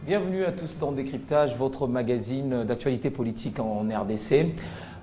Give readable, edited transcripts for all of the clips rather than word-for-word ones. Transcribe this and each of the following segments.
Bienvenue à tous dans Décryptage, votre magazine d'actualité politique en RDC.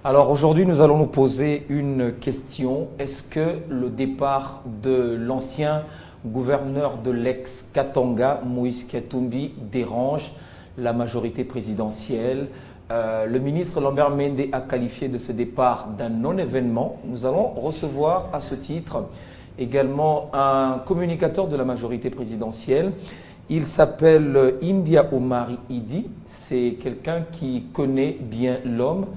Alors aujourd'hui, nous allons nous poser une question. Est-ce que le départ de l'ancien gouverneur de l'ex-Katanga, Moïse Katumbi, dérange la majorité présidentielle? Le ministre Lambert Mende a qualifié de ce départ d'un non-événement. Nous allons recevoir à ce titre également un communicateur de la majorité présidentielle. Il s'appelle India Omari Idi. C'est quelqu'un qui connaît bien l'homme,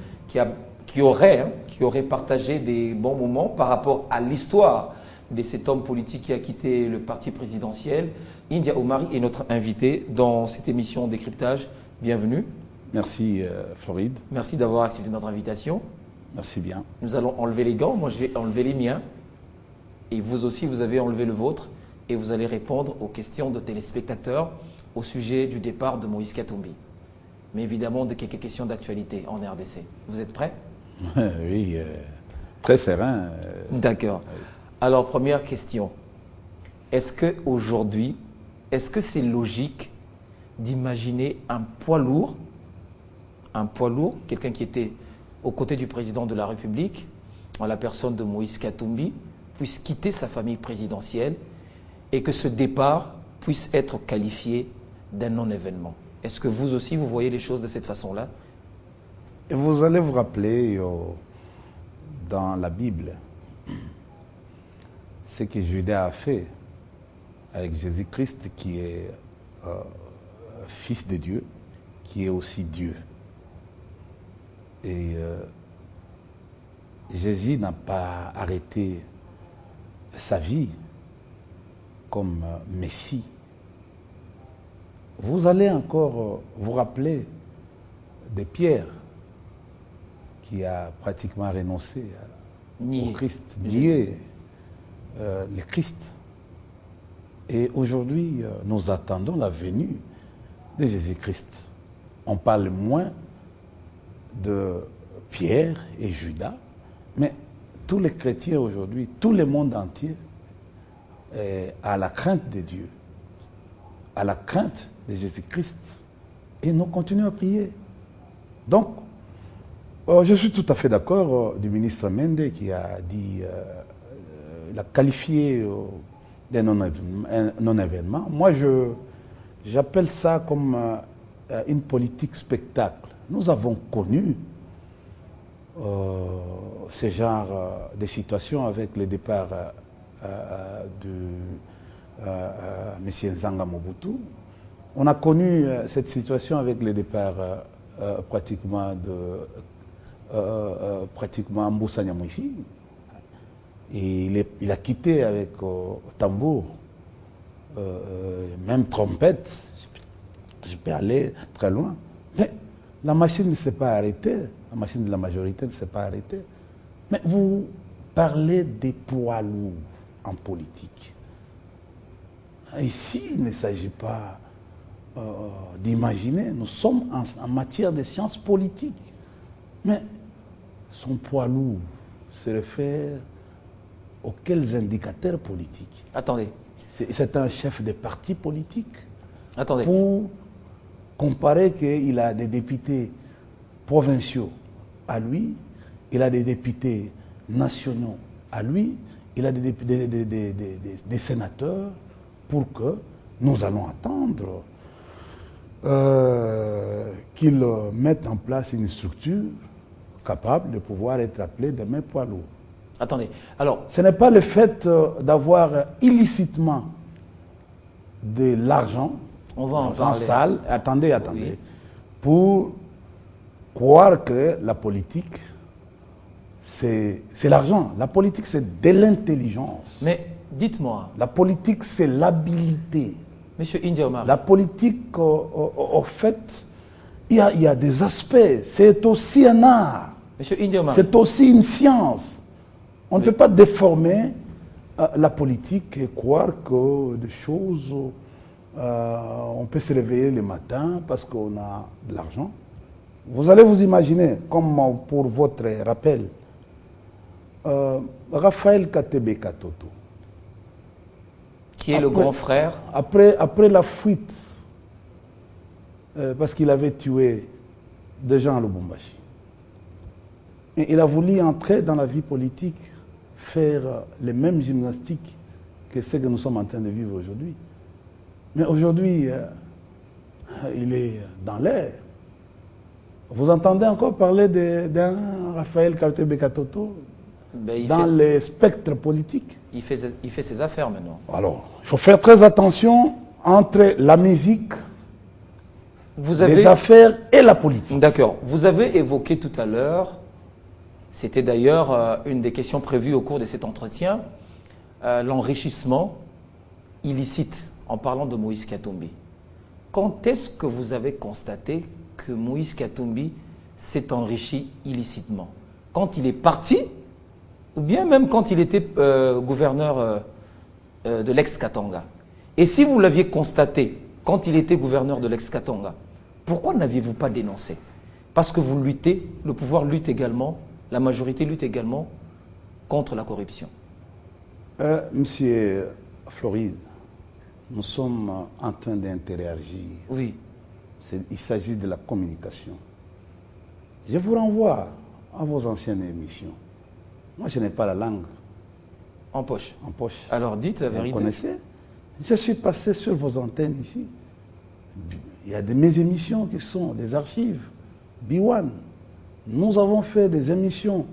qui aurait partagé des bons moments par rapport à l'histoire de cet homme politique qui a quitté le parti présidentiel. India Omari est notre invité dans cette émission Décryptage. Bienvenue. Merci Farid. Merci d'avoir accepté notre invitation. Merci bien. Nous allons enlever les gants. Moi, je vais enlever les miens. Et vous aussi, vous avez enlevé le vôtre. Et vous allez répondre aux questions de téléspectateurs au sujet du départ de Moïse Katumbi. Mais évidemment, de quelques questions d'actualité en RDC. Vous êtes prêts? Oui, très serein. D'accord. Alors, première question. Est-ce qu'aujourd'hui, est-ce que c'est logique d'imaginer un poids lourd, quelqu'un qui était aux côtés du président de la République, en la personne de Moïse Katumbi, puisse quitter sa famille présidentielle et que ce départ puisse être qualifié d'un non-événement? Est-ce que vous aussi, vous voyez les choses de cette façon-là? Et vous allez vous rappeler dans la Bible ce que Judas a fait avec Jésus-Christ qui est fils de Dieu, qui est aussi Dieu. Et Jésus n'a pas arrêté sa vie comme Messie. Vous allez encore vous rappeler de Pierre qui a pratiquement renoncé au Christ, nié le Christ. Et aujourd'hui, nous attendons la venue de Jésus-Christ. On parle moins de Pierre et Judas, mais tous les chrétiens aujourd'hui, tout le monde entier a la crainte de Dieu, à la crainte de Jésus-Christ. Et nous continuons à prier. Donc, je suis tout à fait d'accord du ministre Mende qui a dit, il a qualifié d'un non-événement. Moi, j'appelle ça comme une politique spectacle. Nous avons connu ce genre de situation avec le départ de M. Nzanga Mobutu. On a connu cette situation avec le départ pratiquement Mbusa Nyamwisi. Et il a quitté avec tambour, même trompette. Je peux aller très loin. Mais la machine ne s'est pas arrêtée. La machine de la majorité ne s'est pas arrêtée. Mais vous parlez des poids lourds en politique. Ici, il ne s'agit pas d'imaginer. Nous sommes en matière de sciences politiques. Mais son poids lourd se réfère auxquels indicateurs politiques? Attendez. C'est un chef de parti politique. Attendez. Pour comparer qu'il a des députés provinciaux à lui, il a des députés nationaux à lui, il a des sénateurs, pour que nous allons attendre qu'il mette en place une structure capable de pouvoir être appelée demain poids lourd. Attendez, alors... Ce n'est pas le fait d'avoir illicitement de l'argent, on va en parler. Sale, attendez, oui. Pour croire que la politique, c'est l'argent. La politique, c'est de l'intelligence. Mais dites-moi... La politique, c'est l'habileté. Monsieur India Omari. La politique, au fait, il y a des aspects. C'est aussi un art. Monsieur India Omari. C'est aussi une science. On ne peut pas déformer la politique et croire que des choses, on peut se réveiller le matin parce qu'on a de l'argent. Vous allez vous imaginer, comme pour votre rappel, Raphaël Katebe Katoto. Qui est le grand frère. Après la fuite parce qu'il avait tué des gens à Lubumbashi. Et il a voulu entrer dans la vie politique, faire les mêmes gymnastiques que ce que nous sommes en train de vivre aujourd'hui. Mais aujourd'hui, il est dans l'air. Vous entendez encore parler d'un Raphaël Kautebe Katoto dans les spectres politiques? Il fait ses affaires maintenant. Alors, il faut faire très attention entre la musique, les affaires et la politique. D'accord. Vous avez évoqué tout à l'heure, c'était d'ailleurs une des questions prévues au cours de cet entretien, l'enrichissement illicite, en parlant de Moïse Katumbi. Quand est-ce que vous avez constaté que Moïse Katumbi s'est enrichi illicitement? Quand il est parti, ou bien même quand il était gouverneur de l'ex-Katanga? Et si vous l'aviez constaté quand il était gouverneur de l'ex-Katanga, pourquoi n'aviez-vous pas dénoncé? Parce que vous luttez, le pouvoir lutte également, la majorité lutte également contre la corruption. Monsieur Floride, nous sommes en train d'interagir. Oui. Il s'agit de la communication. Je vous renvoie à vos anciennes émissions. Moi, je n'ai pas la langue en poche. En poche. Alors dites la vérité. Vous connaissez? Je suis passé sur vos antennes ici. Il y a de mes émissions qui sont des archives. B1. Nous avons fait des émissions.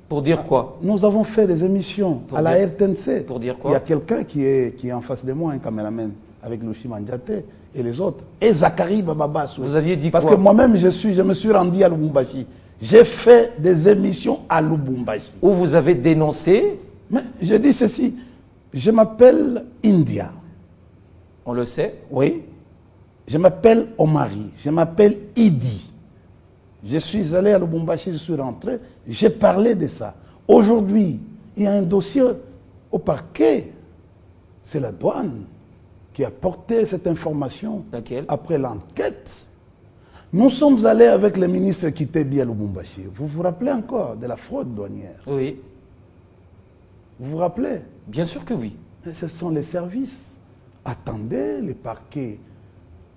Pour dire quoi? Nous avons fait des émissions à la RTNC. Pour dire quoi? Il y a quelqu'un qui est en face de moi, un caméraman, avec Luchi Mandiate et les autres. Et Zachary Bababassou. Vous aviez dit quoi? Parce que moi-même, je me suis rendu à Lubumbashi. J'ai fait des émissions à Lubumbashi. Où vous avez dénoncé? Mais je dis ceci. Je m'appelle India. On le sait. Oui. Je m'appelle Omari. Je m'appelle Idi. Je suis allé à Lubumbashi, je suis rentré. J'ai parlé de ça. Aujourd'hui, il y a un dossier au parquet. C'est la douane qui a porté cette information. Laquelle? Après l'enquête. Nous sommes allés avec le ministre qui était bien à Lubumbashi. Vous vous rappelez encore de la fraude douanière? Oui. Vous vous rappelez? Bien sûr que oui. Et ce sont les services. Attendez, le parquet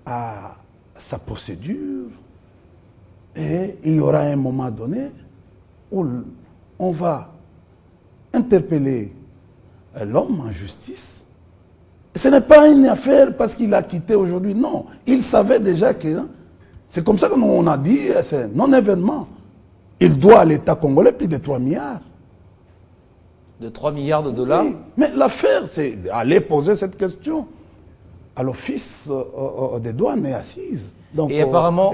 a sa procédure. Et il y aura un moment donné où on va interpeller l'homme en justice. Ce n'est pas une affaire parce qu'il a quitté aujourd'hui. Non, il savait déjà que c'est comme ça que nous on a dit, c'est non-événement. Il doit à l'État congolais plus de 3 milliards. De 3 milliards de dollars? Oui, mais l'affaire, c'est d'aller poser cette question à l'office des douanes et assises. Donc, et apparemment,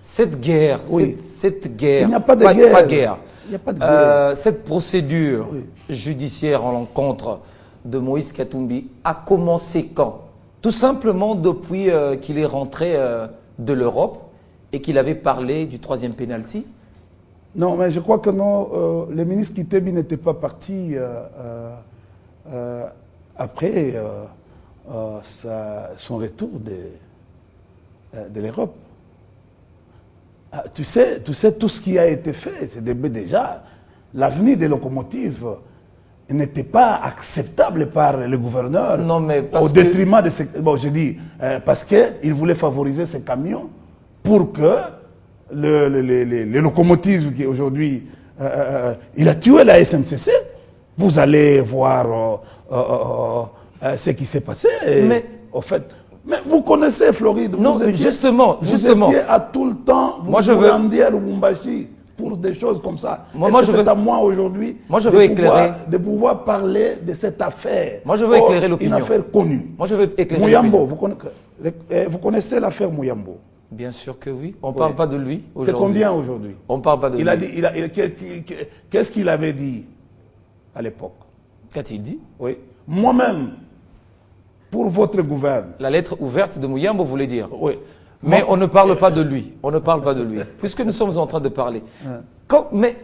cette guerre, oui. cette guerre, il n'y a pas de guerre. Pas guerre. Il n'y a pas de guerre. Cette procédure judiciaire en l'encontre de Moïse Katumbi a commencé quand? Tout simplement depuis qu'il est rentré de l'Europe et qu'il avait parlé du 3e penalty? Non, mais je crois que non. Le ministre Kitebi n'était pas parti après son retour de l'Europe. Tu sais tout ce qui a été fait. C'est déjà l'avenir des locomotives n'était pas acceptable par le gouverneur. Non, mais au détriment de ces... Bon, je dis, parce qu'il voulait favoriser ces camions pour que les locomotives qui aujourd'hui... il a tué la SNCC. Vous allez voir ce qui s'est passé. Mais, au fait, mais vous connaissez Floride. Non, justement. Vous étiez à tout le temps. Vous rendiez à Lubumbashi pour des choses comme ça. C'est à moi aujourd'hui de pouvoir parler de cette affaire. Moi, je veux éclairer l'opinion. Une affaire connue. Moi, je veux éclairer Mouyambo, vous connaissez l'affaire Mouyambo? Bien sûr que oui. On ne parle pas de lui aujourd'hui. C'est combien aujourd'hui? On ne parle pas de lui. Qu'est-ce qu'il avait dit à l'époque? Qu'a-t-il dit? Oui. Moi-même, pour votre gouvernement. La lettre ouverte de Mouyambo, vous voulez dire? Oui. Mais on ne parle pas de lui. On ne parle pas de lui. Puisque nous sommes en train de parler. Mais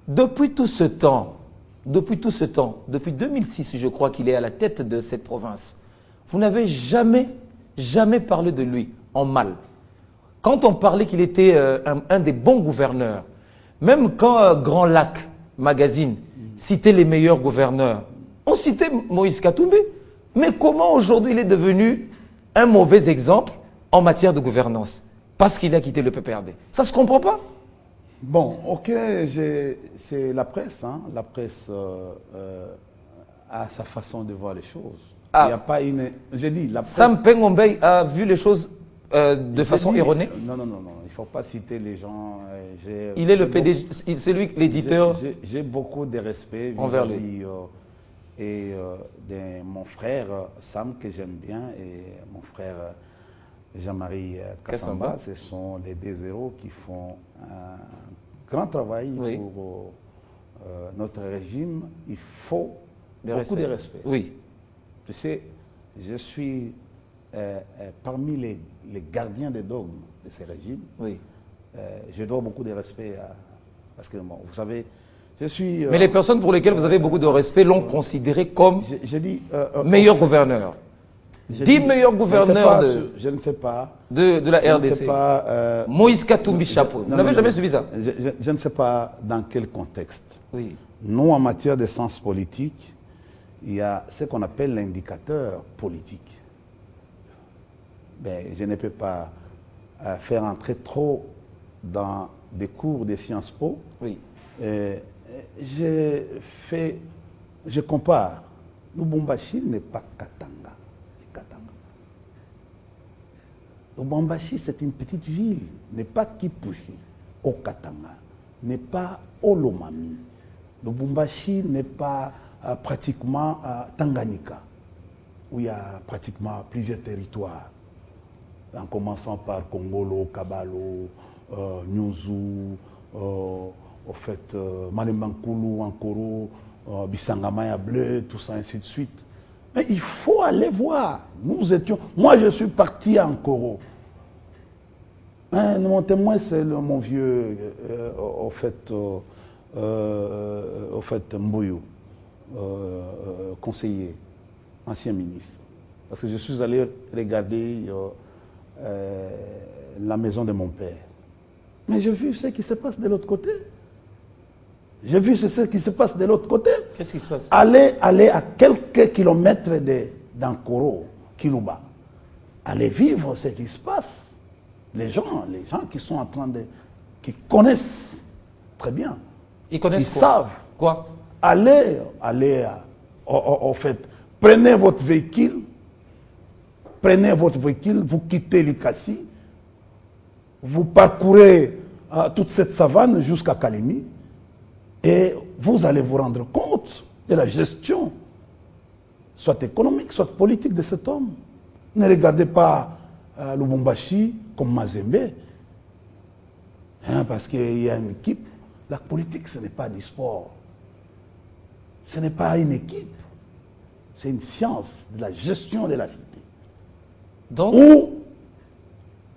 depuis tout ce temps, depuis 2006, je crois qu'il est à la tête de cette province, vous n'avez jamais parlé de lui en mal. Quand on parlait qu'il était un des bons gouverneurs, même quand Grand Lac Magazine citait les meilleurs gouverneurs, on citait Moïse Katumbi. Mais comment aujourd'hui il est devenu un mauvais exemple en matière de gouvernance parce qu'il a quitté le PPRD. Ça ne se comprend pas? Bon, ok, c'est la presse. Hein. La presse a sa façon de voir les choses. Il n'y a pas une... J'ai dit, la presse... Sam Pengombe a vu les choses de façon erronée? Non, non, non, non. Il ne faut pas citer les gens. Il est le PDG, c'est lui, l'éditeur. J'ai beaucoup de respect envers lui. De mon frère Sam, que j'aime bien, et mon frère Jean-Marie Kassamba. Ce sont les deux héros qui font un grand travail pour notre régime. Il faut beaucoup de respect. Oui. Tu sais, je suis parmi les gardiens des dogmes de ces régimes. Oui. Je dois beaucoup de respect parce que, bon, vous savez, je suis... Mais les personnes pour lesquelles vous avez beaucoup de respect l'ont considéré comme meilleur gouverneur. 10 meilleurs gouverneurs je ne sais pas. De la RDC. Je ne sais pas, Moïse Katumbi Chapeau. Vous n'avez jamais suivi ça? Je ne sais pas dans quel contexte. Oui. Nous, en matière de sens politique, il y a ce qu'on appelle l'indicateur politique. Ben, je ne peux pas faire entrer trop dans des cours de Sciences Po. Oui. Je compare. Lubumbashi n'est pas Katanga. Lubumbashi, c'est une petite ville, n'est pas Kipushi, au Katanga, n'est pas Olomami. Lubumbashi n'est pas pratiquement Tanganyika, où il y a pratiquement plusieurs territoires, en commençant par Kongolo, Kabalo, Nyuzu, au fait, Malembankulu, Ankoro, Bisangamaya Bleu, tout ça, ainsi de suite. Mais il faut aller voir. Nous étions... Moi, je suis parti à Ankoro. Mon témoin, c'est mon vieux, au fait, Mboyo, conseiller, ancien ministre. Parce que je suis allé regarder la maison de mon père. Mais j'ai vu ce qui se passe de l'autre côté. J'ai vu ce qui se passe de l'autre côté. Qu'est-ce qui se passe? Aller à quelques kilomètres d'Ankoro, Kiluba. Aller vivre ce qui se passe. Les gens qui sont en train qui connaissent très bien. Ils connaissent Ils savent. Quoi? Allez, au fait, prenez votre véhicule, vous quittez Likasi, vous parcourez toute cette savane jusqu'à Kalemi, et vous allez vous rendre compte de la gestion, soit économique, soit politique de cet homme. Ne regardez pas Lubumbashi comme Mazembe, hein, parce qu'il y a une équipe. La politique, ce n'est pas du sport. Ce n'est pas une équipe. C'est une science de la gestion de la cité. Donc,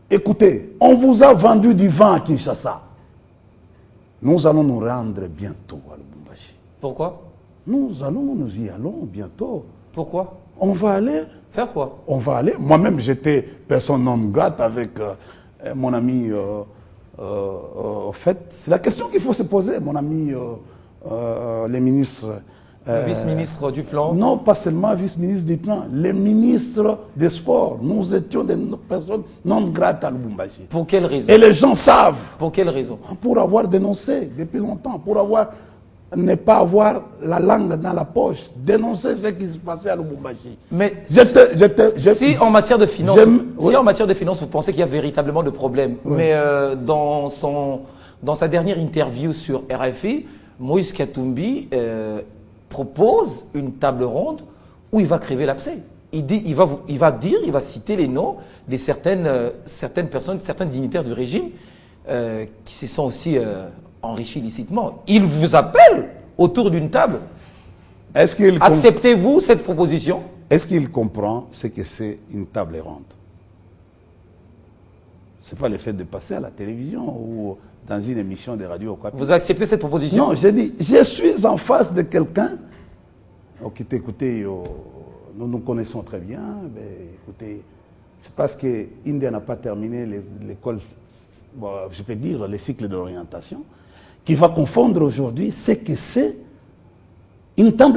écoutez, on vous a vendu du vent à Kinshasa. Nous allons nous rendre bientôt à Lubumbashi. Pourquoi? Nous y allons bientôt. Pourquoi? On va aller. Faire quoi? On va aller. Moi-même, j'étais personne non grate avec mon ami. En fait, c'est la question qu'il faut se poser, mon ami, les ministres. Vice-ministre du plan? Non, pas seulement vice-ministre du plan, les ministres des sports. Nous étions des personnes non grates à Lubumbashi. Pour quelle raison? Et les gens savent. Pour quelle raison? Pour avoir dénoncé depuis longtemps, ne pas avoir la langue dans la poche, dénoncer ce qui se passait à Lubumbashi. Mais si en matière de finances, vous pensez qu'il y a véritablement de problèmes, mais dans sa dernière interview sur RFI, Moïse Katumbi propose une table ronde où il va crever l'abcès. Il va citer les noms de certaines personnes, certains dignitaires du régime qui se sont aussi enrichis illicitement. Il vous appelle autour d'une table. Acceptez-vous cette proposition? Est-ce qu'il comprend ce que c'est une table ronde? Ce n'est pas le fait de passer à la télévision ou dans une émission de radio ou quoi. Vous acceptez cette proposition? Non, j'ai dit, je suis en face de quelqu'un. Écoutez, nous nous connaissons très bien. Mais écoutez, c'est parce que India n'a pas terminé l'école, je peux dire, les cycles d'orientation, qui va confondre aujourd'hui ce que c'est une table